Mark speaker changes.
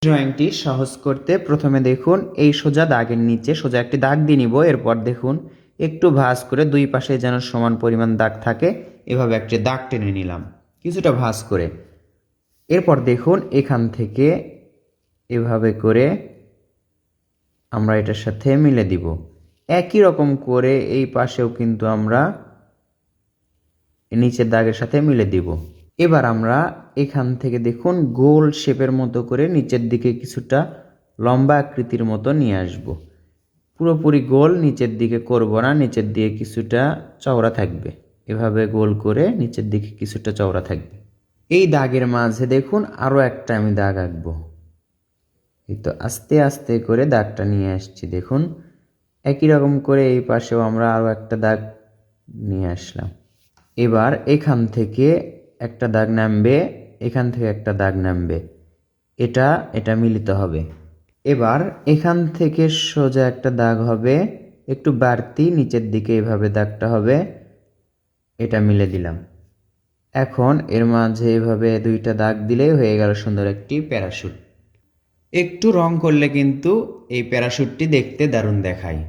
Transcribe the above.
Speaker 1: ড্রয়িংটি সহজ করতে প্রথমে দেখুন এই সোজা দাগের নিচে সোজা একটি দাগ দিয়ে নিব। এরপর দেখুন একটু ভাঁজ করে দুই পাশে যেন সমান পরিমাণ দাগ থাকে এভাবে একটি দাগ টেনে নিলাম কিছুটা ভাঁজ করে। এরপর দেখুন এখান থেকে এভাবে করে আমরা এটার সাথে মিলে দিব। একই রকম করে এই পাশেও কিন্তু আমরা নিচের দাগের সাথে মিলে দিব। এবার আমরা এখান থেকে দেখুন গোল শেপের মতো করে নিচের দিকে কিছুটা লম্বা আকৃতির মতো নিয়ে আসব। পুরোপুরি গোল নিচের দিকে করব না, নিচের দিকে কিছুটা চওড়া থাকবে। এভাবে গোল করে নিচের দিকে কিছুটা চওড়া থাকবে। এই দাগের মাঝে দেখুন আরও একটা আমি দাগ আঁকবো। এই তো আস্তে আস্তে করে দাগটা নিয়ে আসছি। দেখুন একই রকম করে এই পাশেও আমরা আরও একটা দাগ নিয়ে আসলাম। এবার এখান থেকে একটা দাগ নামবে, এখান থেকে একটা দাগ নামবে, এটা মিলিত হবে। এবার এখান থেকে সোজা একটা দাগ হবে একটু বাড়তি নিচের দিকে, এভাবে দাগটা হবে, এটা মিলে দিলাম। এখন এর মাঝে এভাবে দুইটা দাগ দিলেই হয়ে গেল সুন্দর একটি প্যারাশুট। একটু রং করলে কিন্তু এই প্যারাশুটটি দেখতে দারুণ দেখায়।